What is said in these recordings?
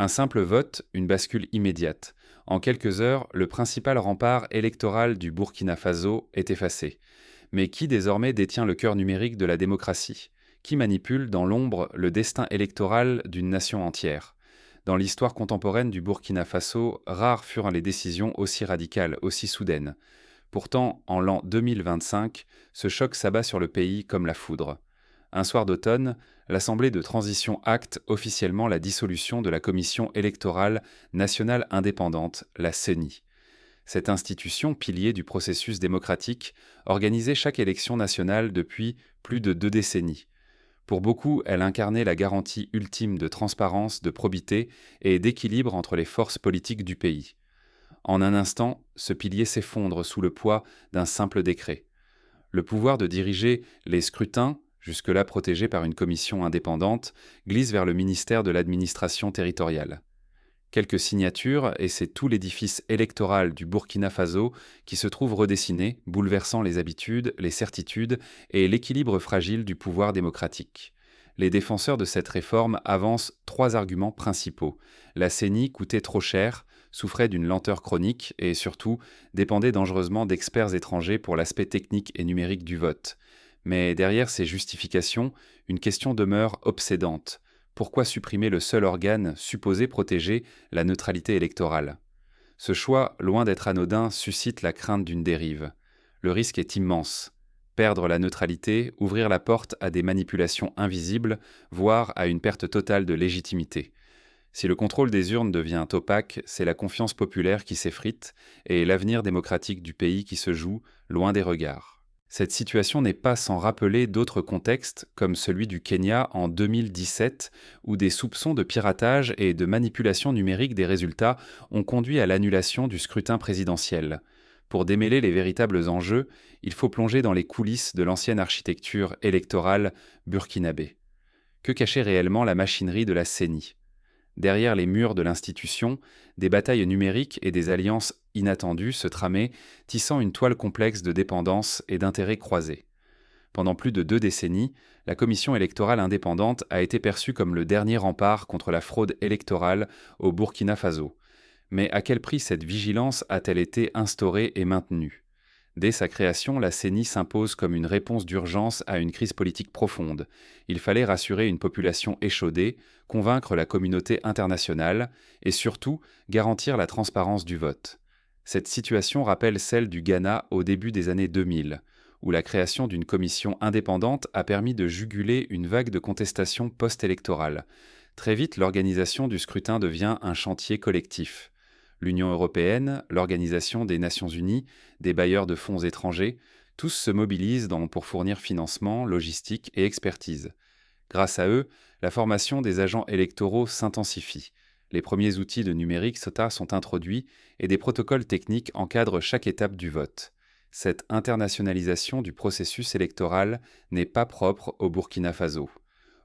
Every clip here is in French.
Un simple vote, une bascule immédiate. En quelques heures, le principal rempart électoral du Burkina Faso est effacé. Mais qui désormais détient le cœur numérique de la démocratie? Qui manipule dans l'ombre le destin électoral d'une nation entière? Dans l'histoire contemporaine du Burkina Faso, rares furent les décisions aussi radicales, aussi soudaines. Pourtant, en l'an 2025, ce choc s'abat sur le pays comme la foudre. Un soir d'automne, l'Assemblée de transition acte officiellement la dissolution de la Commission électorale nationale indépendante, la CENI. Cette institution, pilier du processus démocratique, organisait chaque élection nationale depuis plus de 2 décennies. Pour beaucoup, elle incarnait la garantie ultime de transparence, de probité et d'équilibre entre les forces politiques du pays. En un instant, ce pilier s'effondre sous le poids d'un simple décret. Le pouvoir de diriger les scrutins, jusque-là protégés par une commission indépendante, glisse vers le ministère de l'administration territoriale. Quelques signatures, et c'est tout l'édifice électoral du Burkina Faso qui se trouve redessiné, bouleversant les habitudes, les certitudes et l'équilibre fragile du pouvoir démocratique. Les défenseurs de cette réforme avancent 3 arguments principaux. La CENI coûtait trop cher, souffrait d'une lenteur chronique et surtout dépendait dangereusement d'experts étrangers pour l'aspect technique et numérique du vote. Mais derrière ces justifications, une question demeure obsédante. Pourquoi supprimer le seul organe supposé protéger la neutralité électorale? Ce choix, loin d'être anodin, suscite la crainte d'une dérive. Le risque est immense. Perdre la neutralité, ouvrir la porte à des manipulations invisibles, voire à une perte totale de légitimité. Si le contrôle des urnes devient opaque, c'est la confiance populaire qui s'effrite et l'avenir démocratique du pays qui se joue, loin des regards. Cette situation n'est pas sans rappeler d'autres contextes, comme celui du Kenya en 2017, où des soupçons de piratage et de manipulation numérique des résultats ont conduit à l'annulation du scrutin présidentiel. Pour démêler les véritables enjeux, il faut plonger dans les coulisses de l'ancienne architecture électorale burkinabé. Que cachait réellement la machinerie de la CENI? Derrière les murs de l'institution, des batailles numériques et des alliances inattendues se tramaient, tissant une toile complexe de dépendances et d'intérêts croisés. Pendant plus de 2 décennies, la Commission électorale indépendante a été perçue comme le dernier rempart contre la fraude électorale au Burkina Faso. Mais à quel prix cette vigilance a-t-elle été instaurée et maintenue? Dès sa création, la CENI s'impose comme une réponse d'urgence à une crise politique profonde. Il fallait rassurer une population échaudée, convaincre la communauté internationale et surtout garantir la transparence du vote. Cette situation rappelle celle du Ghana au début des années 2000, où la création d'une commission indépendante a permis de juguler une vague de contestation post-électorale. Très vite, l'organisation du scrutin devient un chantier collectif. L'Union européenne, l'Organisation des Nations unies, des bailleurs de fonds étrangers, tous se mobilisent pour fournir financement, logistique et expertise. Grâce à eux, la formation des agents électoraux s'intensifie. Les premiers outils de numérique SOTA sont introduits et des protocoles techniques encadrent chaque étape du vote. Cette internationalisation du processus électoral n'est pas propre au Burkina Faso.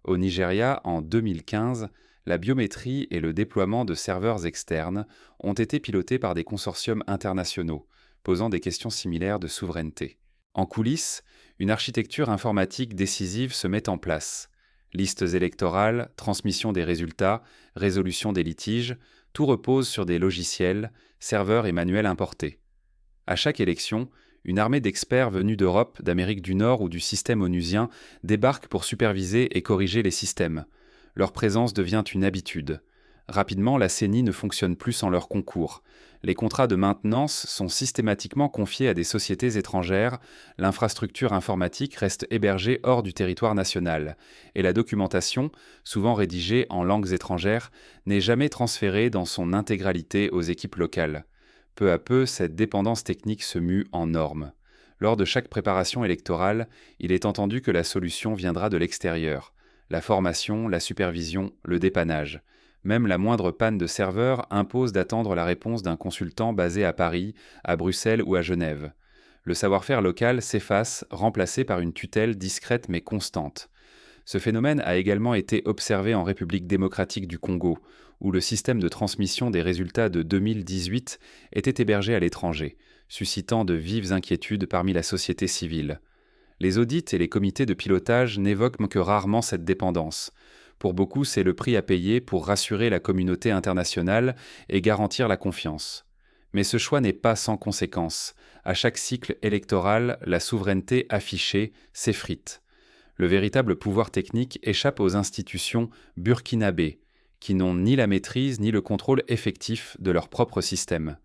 Au Nigeria, en 2015, la biométrie et le déploiement de serveurs externes ont été pilotés par des consortiums internationaux, posant des questions similaires de souveraineté. En coulisses, une architecture informatique décisive se met en place. Listes électorales, transmission des résultats, résolution des litiges, tout repose sur des logiciels, serveurs et manuels importés. À chaque élection, une armée d'experts venus d'Europe, d'Amérique du Nord ou du système onusien débarque pour superviser et corriger les systèmes. Leur présence devient une habitude. Rapidement, la CENI ne fonctionne plus sans leur concours. Les contrats de maintenance sont systématiquement confiés à des sociétés étrangères, l'infrastructure informatique reste hébergée hors du territoire national, et la documentation, souvent rédigée en langues étrangères, n'est jamais transférée dans son intégralité aux équipes locales. Peu à peu, cette dépendance technique se mue en norme. Lors de chaque préparation électorale, il est entendu que la solution viendra de l'extérieur. La formation, la supervision, le dépannage. Même la moindre panne de serveur impose d'attendre la réponse d'un consultant basé à Paris, à Bruxelles ou à Genève. Le savoir-faire local s'efface, remplacé par une tutelle discrète mais constante. Ce phénomène a également été observé en République démocratique du Congo, où le système de transmission des résultats de 2018 était hébergé à l'étranger, suscitant de vives inquiétudes parmi la société civile. Les audits et les comités de pilotage n'évoquent que rarement cette dépendance. Pour beaucoup, c'est le prix à payer pour rassurer la communauté internationale et garantir la confiance. Mais ce choix n'est pas sans conséquences. À chaque cycle électoral, la souveraineté affichée s'effrite. Le véritable pouvoir technique échappe aux institutions burkinabées, qui n'ont ni la maîtrise ni le contrôle effectif de leur propre système.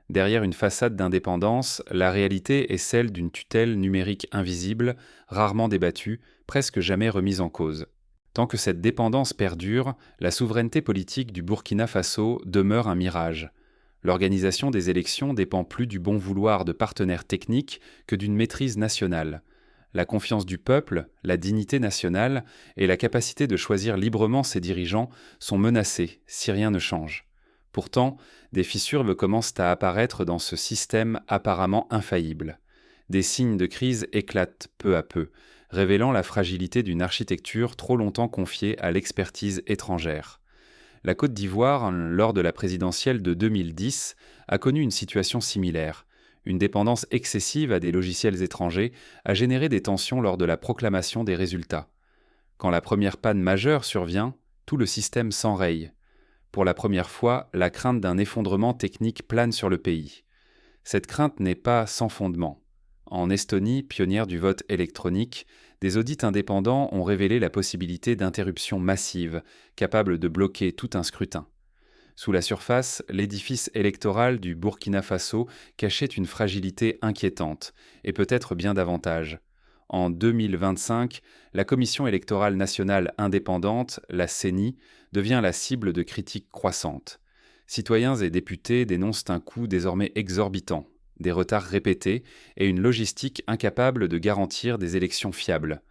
Derrière une façade d'indépendance, la réalité est celle d'une tutelle numérique invisible, rarement débattue, presque jamais remise en cause. Tant que cette dépendance perdure, la souveraineté politique du Burkina Faso demeure un mirage. L'organisation des élections dépend plus du bon vouloir de partenaires techniques que d'une maîtrise nationale. La confiance du peuple, la dignité nationale et la capacité de choisir librement ses dirigeants sont menacées si rien ne change. Pourtant, des fissures commencent à apparaître dans ce système apparemment infaillible. Des signes de crise éclatent peu à peu, révélant la fragilité d'une architecture trop longtemps confiée à l'expertise étrangère. La Côte d'Ivoire, lors de la présidentielle de 2010, a connu une situation similaire. Une dépendance excessive à des logiciels étrangers a généré des tensions lors de la proclamation des résultats. Quand la première panne majeure survient, tout le système s'enraye. Pour la première fois, la crainte d'un effondrement technique plane sur le pays. Cette crainte n'est pas sans fondement. En Estonie, pionnière du vote électronique, des audits indépendants ont révélé la possibilité d'interruptions massives, capables de bloquer tout un scrutin. Sous la surface, l'édifice électoral du Burkina Faso cachait une fragilité inquiétante, et peut-être bien davantage. En 2025, la Commission électorale nationale indépendante, la CENI, devient la cible de critiques croissantes. Citoyens et députés dénoncent un coût désormais exorbitant, des retards répétés et une logistique incapable de garantir des élections fiables.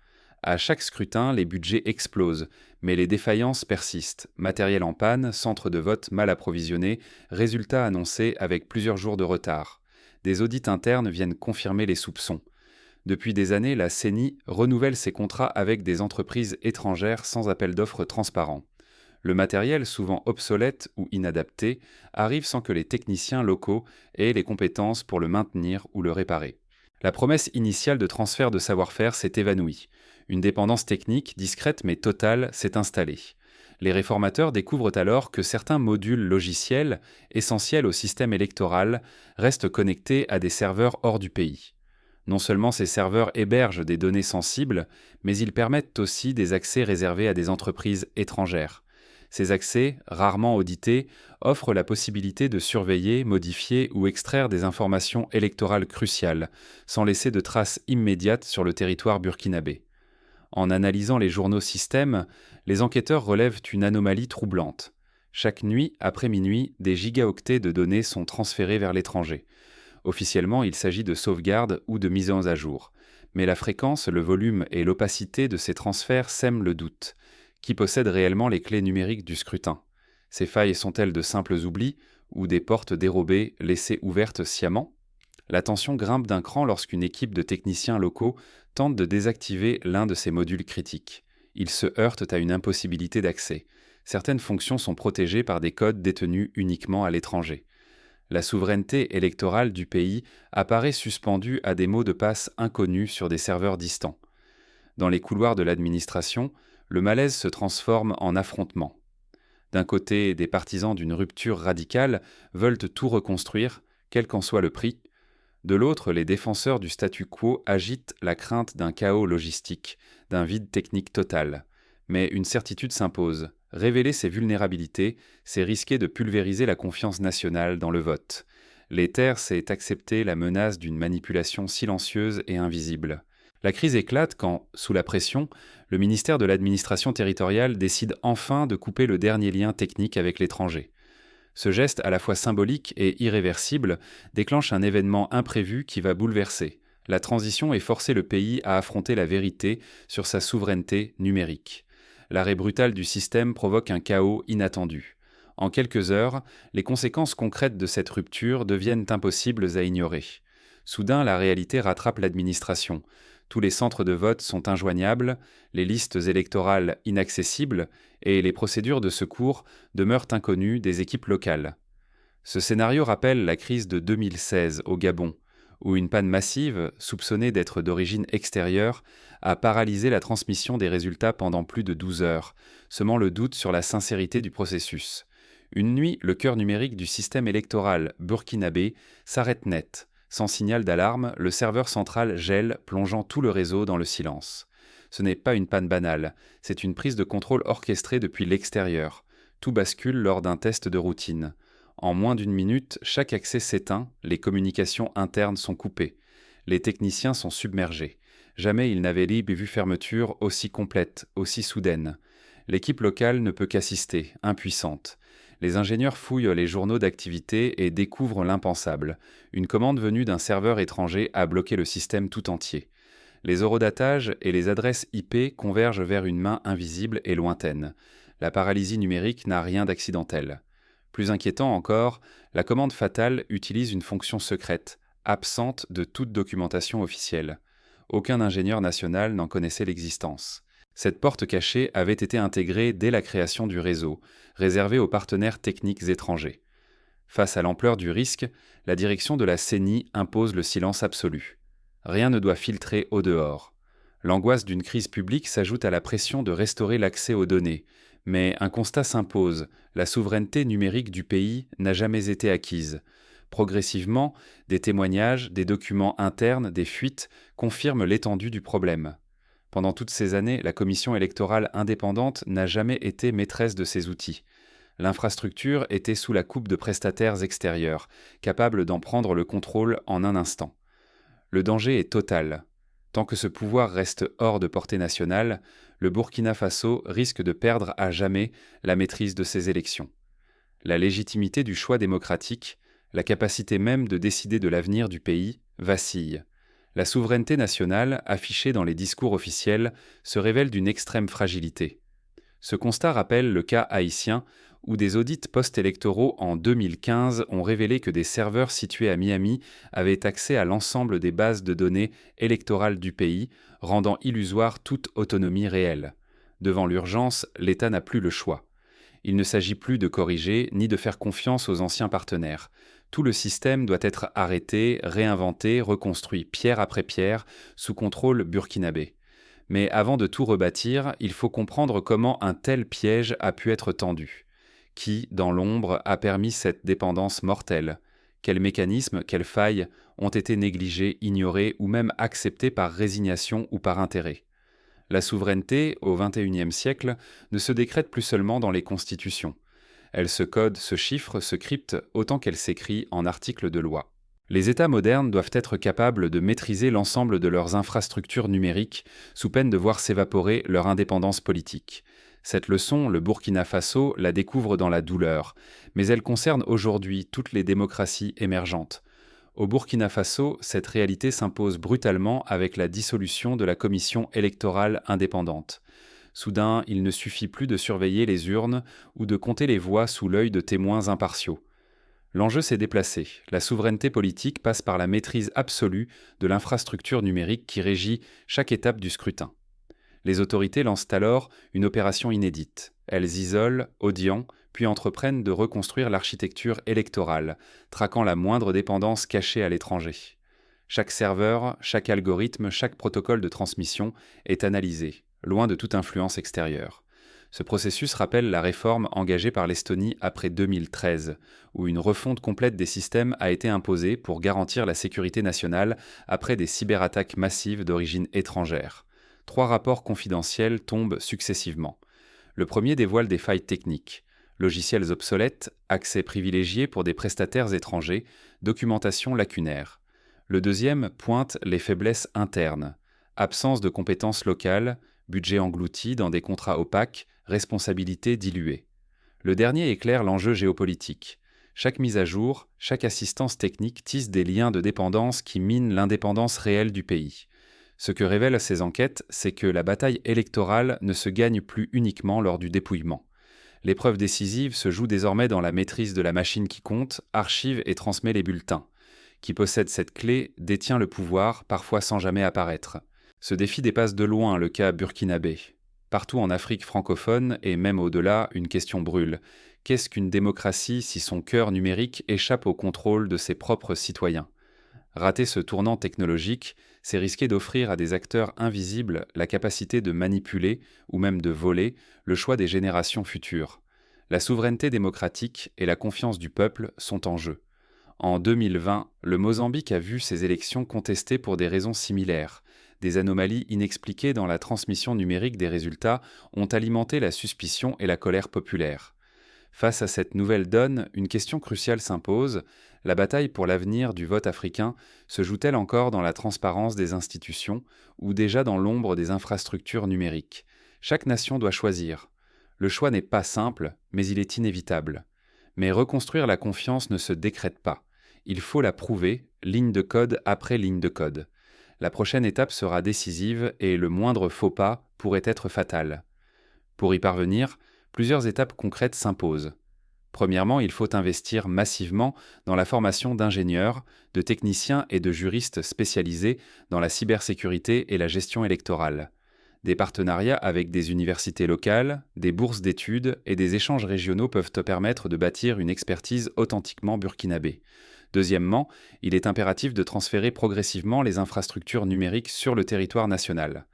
À chaque scrutin, les budgets explosent, mais les défaillances persistent. Matériel en panne, centre de vote mal approvisionné, résultats annoncés avec plusieurs jours de retard. Des audits internes viennent confirmer les soupçons. Depuis des années, la CENI renouvelle ses contrats avec des entreprises étrangères sans appel d'offres transparent. Le matériel, souvent obsolète ou inadapté, arrive sans que les techniciens locaux aient les compétences pour le maintenir ou le réparer. La promesse initiale de transfert de savoir-faire s'est évanouie. Une dépendance technique, discrète mais totale, s'est installée. Les réformateurs découvrent alors que certains modules logiciels, essentiels au système électoral, restent connectés à des serveurs hors du pays. Non seulement ces serveurs hébergent des données sensibles, mais ils permettent aussi des accès réservés à des entreprises étrangères. Ces accès, rarement audités, offrent la possibilité de surveiller, modifier ou extraire des informations électorales cruciales, sans laisser de traces immédiates sur le territoire burkinabé. En analysant les journaux systèmes, les enquêteurs relèvent une anomalie troublante. Chaque nuit, après minuit, des gigaoctets de données sont transférés vers l'étranger. Officiellement, il s'agit de sauvegarde ou de mise à jour. Mais la fréquence, le volume et l'opacité de ces transferts sèment le doute. Qui possède réellement les clés numériques du scrutin? Ces failles sont-elles de simples oublis ou des portes dérobées laissées ouvertes sciemment? La tension grimpe d'un cran lorsqu'une équipe de techniciens locaux tente de désactiver l'un de ces modules critiques. Ils se heurtent à une impossibilité d'accès. Certaines fonctions sont protégées par des codes détenus uniquement à l'étranger. La souveraineté électorale du pays apparaît suspendue à des mots de passe inconnus sur des serveurs distants. Dans les couloirs de l'administration, le malaise se transforme en affrontement. D'un côté, des partisans d'une rupture radicale veulent tout reconstruire, quel qu'en soit le prix. De l'autre, les défenseurs du statu quo agitent la crainte d'un chaos logistique, d'un vide technique total. Mais une certitude s'impose. Révéler ces vulnérabilités, c'est risquer de pulvériser la confiance nationale dans le vote. Les taire, c'est accepter la menace d'une manipulation silencieuse et invisible. La crise éclate quand, sous la pression, le ministère de l'administration territoriale décide enfin de couper le dernier lien technique avec l'étranger. Ce geste, à la fois symbolique et irréversible, déclenche un événement imprévu qui va bouleverser la transition et forcer le pays à affronter la vérité sur sa souveraineté numérique. L'arrêt brutal du système provoque un chaos inattendu. En quelques heures, les conséquences concrètes de cette rupture deviennent impossibles à ignorer. Soudain, la réalité rattrape l'administration. Tous les centres de vote sont injoignables, les listes électorales inaccessibles et les procédures de secours demeurent inconnues des équipes locales. Ce scénario rappelle la crise de 2016 au Gabon, où une panne massive, soupçonnée d'être d'origine extérieure, a paralysé la transmission des résultats pendant plus de 12 heures, semant le doute sur la sincérité du processus. Une nuit, le cœur numérique du système électoral burkinabé s'arrête net. Sans signal d'alarme, le serveur central gèle, plongeant tout le réseau dans le silence. Ce n'est pas une panne banale, c'est une prise de contrôle orchestrée depuis l'extérieur. Tout bascule lors d'un test de routine. En moins d'une minute, chaque accès s'éteint, les communications internes sont coupées. Les techniciens sont submergés. Jamais ils n'avaient vu fermeture aussi complète, aussi soudaine. L'équipe locale ne peut qu'assister, impuissante. Les ingénieurs fouillent les journaux d'activité et découvrent l'impensable. Une commande venue d'un serveur étranger a bloqué le système tout entier. Les eurodatages et les adresses IP convergent vers une main invisible et lointaine. La paralysie numérique n'a rien d'accidentel. Plus inquiétant encore, la commande fatale utilise une fonction secrète, absente de toute documentation officielle. Aucun ingénieur national n'en connaissait l'existence. Cette porte cachée avait été intégrée dès la création du réseau, réservée aux partenaires techniques étrangers. Face à l'ampleur du risque, la direction de la CENI impose le silence absolu. Rien ne doit filtrer au dehors. L'angoisse d'une crise publique s'ajoute à la pression de restaurer l'accès aux données. Mais un constat s'impose, la souveraineté numérique du pays n'a jamais été acquise. Progressivement, des témoignages, des documents internes, des fuites confirment l'étendue du problème. Pendant toutes ces années, la commission électorale indépendante n'a jamais été maîtresse de ses outils. L'infrastructure était sous la coupe de prestataires extérieurs, capables d'en prendre le contrôle en un instant. Le danger est total. Tant que ce pouvoir reste hors de portée nationale, le Burkina Faso risque de perdre à jamais la maîtrise de ses élections. La légitimité du choix démocratique, la capacité même de décider de l'avenir du pays, vacille. La souveraineté nationale, affichée dans les discours officiels, se révèle d'une extrême fragilité. Ce constat rappelle le cas haïtien, où des audits post-électoraux en 2015 ont révélé que des serveurs situés à Miami avaient accès à l'ensemble des bases de données électorales du pays, rendant illusoire toute autonomie réelle. Devant l'urgence, l'État n'a plus le choix. Il ne s'agit plus de corriger ni de faire confiance aux anciens partenaires. Tout le système doit être arrêté, réinventé, reconstruit pierre après pierre, sous contrôle burkinabé. Mais avant de tout rebâtir, il faut comprendre comment un tel piège a pu être tendu. Qui, dans l'ombre, a permis cette dépendance mortelle? Quels mécanismes, quelles failles ont été négligés, ignorés ou même acceptés par résignation ou par intérêt? La souveraineté, au XXIe siècle, ne se décrète plus seulement dans les constitutions. Elle se code, se chiffre, se crypte autant qu'elle s'écrit en articles de loi. Les États modernes doivent être capables de maîtriser l'ensemble de leurs infrastructures numériques sous peine de voir s'évaporer leur indépendance politique. Cette leçon, le Burkina Faso la découvre dans la douleur, mais elle concerne aujourd'hui toutes les démocraties émergentes. Au Burkina Faso, cette réalité s'impose brutalement avec la dissolution de la commission électorale indépendante. Soudain, il ne suffit plus de surveiller les urnes ou de compter les voix sous l'œil de témoins impartiaux. L'enjeu s'est déplacé. La souveraineté politique passe par la maîtrise absolue de l'infrastructure numérique qui régit chaque étape du scrutin. Les autorités lancent alors une opération inédite. Elles isolent, audient, puis entreprennent de reconstruire l'architecture électorale, traquant la moindre dépendance cachée à l'étranger. Chaque serveur, chaque algorithme, chaque protocole de transmission est analysé, loin de toute influence extérieure. Ce processus rappelle la réforme engagée par l'Estonie après 2013, où une refonte complète des systèmes a été imposée pour garantir la sécurité nationale après des cyberattaques massives d'origine étrangère. 3 rapports confidentiels tombent successivement. Le premier dévoile des failles techniques. Logiciels obsolètes, accès privilégié pour des prestataires étrangers, documentation lacunaire. Le deuxième pointe les faiblesses internes. Absence de compétences locales, budget englouti dans des contrats opaques, responsabilités diluées. Le dernier éclaire l'enjeu géopolitique. Chaque mise à jour, chaque assistance technique tisse des liens de dépendance qui minent l'indépendance réelle du pays. Ce que révèlent ces enquêtes, c'est que la bataille électorale ne se gagne plus uniquement lors du dépouillement. L'épreuve décisive se joue désormais dans la maîtrise de la machine qui compte, archive et transmet les bulletins. Qui possède cette clé détient le pouvoir, parfois sans jamais apparaître. Ce défi dépasse de loin le cas burkinabé. Partout en Afrique francophone, et même au-delà, une question brûle. Qu'est-ce qu'une démocratie si son cœur numérique échappe au contrôle de ses propres citoyens ? Rater ce tournant technologique, c'est risquer d'offrir à des acteurs invisibles la capacité de manipuler, ou même de voler, le choix des générations futures. La souveraineté démocratique et la confiance du peuple sont en jeu. En 2020, le Mozambique a vu ses élections contestées pour des raisons similaires. Des anomalies inexpliquées dans la transmission numérique des résultats ont alimenté la suspicion et la colère populaire. Face à cette nouvelle donne, une question cruciale s'impose. La bataille pour l'avenir du vote africain se joue-t-elle encore dans la transparence des institutions ou déjà dans l'ombre des infrastructures numériques? Chaque nation doit choisir. Le choix n'est pas simple, mais il est inévitable. Mais reconstruire la confiance ne se décrète pas. Il faut la prouver, ligne de code après ligne de code. La prochaine étape sera décisive et le moindre faux pas pourrait être fatal. Pour y parvenir, plusieurs étapes concrètes s'imposent. Premièrement, il faut investir massivement dans la formation d'ingénieurs, de techniciens et de juristes spécialisés dans la cybersécurité et la gestion électorale. Des partenariats avec des universités locales, des bourses d'études et des échanges régionaux peuvent te permettre de bâtir une expertise authentiquement burkinabé. Deuxièmement, il est impératif de transférer progressivement les infrastructures numériques sur le territoire national.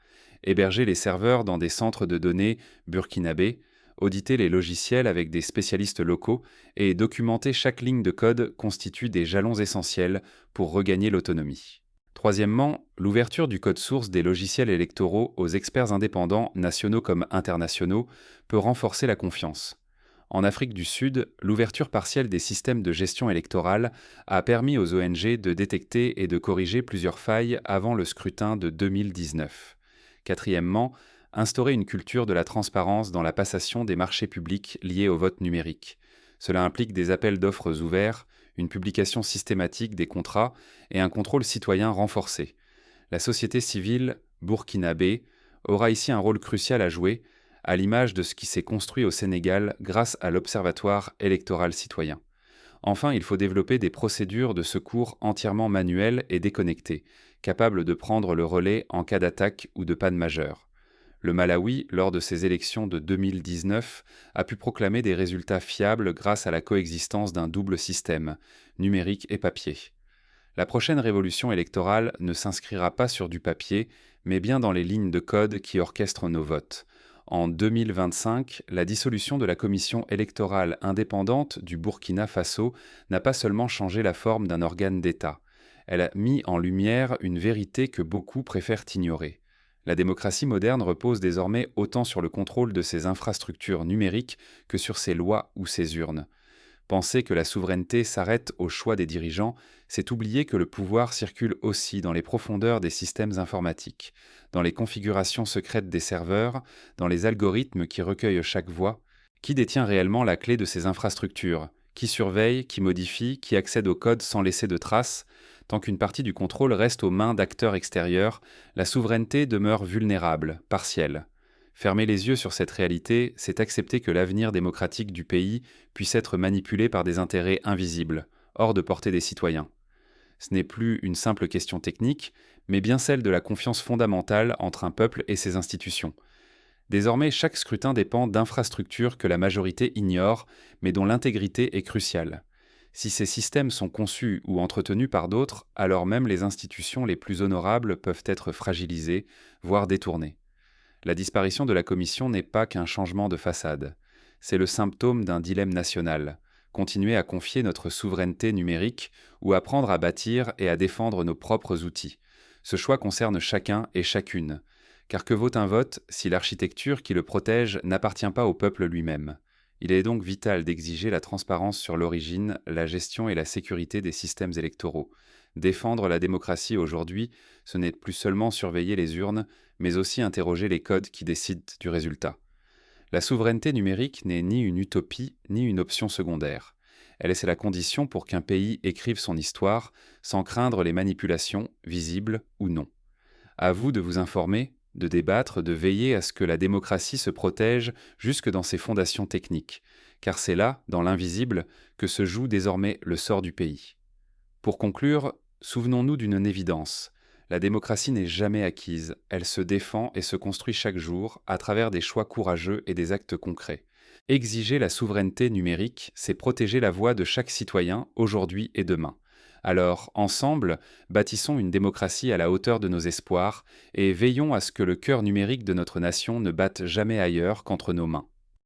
Héberger les serveurs dans des centres de données burkinabés, auditer les logiciels avec des spécialistes locaux et documenter chaque ligne de code constituent des jalons essentiels pour regagner l'autonomie. Troisièmement, l'ouverture du code source des logiciels électoraux aux experts indépendants, nationaux comme internationaux, peut renforcer la confiance. En Afrique du Sud, l'ouverture partielle des systèmes de gestion électorale a permis aux ONG de détecter et de corriger plusieurs failles avant le scrutin de 2019. Quatrièmement, instaurer une culture de la transparence dans la passation des marchés publics liés au vote numérique. Cela implique des appels d'offres ouverts, une publication systématique des contrats et un contrôle citoyen renforcé. La société civile burkinabé aura ici un rôle crucial à jouer, à l'image de ce qui s'est construit au Sénégal grâce à l'Observatoire électoral citoyen. Enfin, il faut développer des procédures de secours entièrement manuelles et déconnectées, capables de prendre le relais en cas d'attaque ou de panne majeure. Le Malawi, lors de ses élections de 2019, a pu proclamer des résultats fiables grâce à la coexistence d'un double système, numérique et papier. La prochaine révolution électorale ne s'inscrira pas sur du papier, mais bien dans les lignes de code qui orchestrent nos votes. En 2025, la dissolution de la commission électorale indépendante du Burkina Faso n'a pas seulement changé la forme d'un organe d'État, elle a mis en lumière une vérité que beaucoup préfèrent ignorer. La démocratie moderne repose désormais autant sur le contrôle de ses infrastructures numériques que sur ses lois ou ses urnes. Penser que la souveraineté s'arrête au choix des dirigeants, c'est oublier que le pouvoir circule aussi dans les profondeurs des systèmes informatiques, dans les configurations secrètes des serveurs, dans les algorithmes qui recueillent chaque voix. Qui détient réellement la clé de ces infrastructures? Qui surveille, qui modifie, qui accède au code sans laisser de traces? Tant qu'une partie du contrôle reste aux mains d'acteurs extérieurs, la souveraineté demeure vulnérable, partielle. Fermer les yeux sur cette réalité, c'est accepter que l'avenir démocratique du pays puisse être manipulé par des intérêts invisibles, hors de portée des citoyens. Ce n'est plus une simple question technique, mais bien celle de la confiance fondamentale entre un peuple et ses institutions. Désormais, chaque scrutin dépend d'infrastructures que la majorité ignore, mais dont l'intégrité est cruciale. Si ces systèmes sont conçus ou entretenus par d'autres, alors même les institutions les plus honorables peuvent être fragilisées, voire détournées. La disparition de la Commission n'est pas qu'un changement de façade. C'est le symptôme d'un dilemme national. Continuer à confier notre souveraineté numérique ou apprendre à bâtir et à défendre nos propres outils. Ce choix concerne chacun et chacune. Car que vaut un vote si l'architecture qui le protège n'appartient pas au peuple lui-même? Il est donc vital d'exiger la transparence sur l'origine, la gestion et la sécurité des systèmes électoraux. Défendre la démocratie aujourd'hui, ce n'est plus seulement surveiller les urnes, mais aussi interroger les codes qui décident du résultat. La souveraineté numérique n'est ni une utopie, ni une option secondaire. C'est la condition pour qu'un pays écrive son histoire, sans craindre les manipulations, visibles ou non. À vous de vous informer, de débattre, de veiller à ce que la démocratie se protège jusque dans ses fondations techniques, car c'est là, dans l'invisible, que se joue désormais le sort du pays. Pour conclure, souvenons-nous d'une évidence. La démocratie n'est jamais acquise, elle se défend et se construit chaque jour à travers des choix courageux et des actes concrets. Exiger la souveraineté numérique, c'est protéger la voix de chaque citoyen aujourd'hui et demain. Alors, ensemble, bâtissons une démocratie à la hauteur de nos espoirs et veillons à ce que le cœur numérique de notre nation ne batte jamais ailleurs qu'entre nos mains.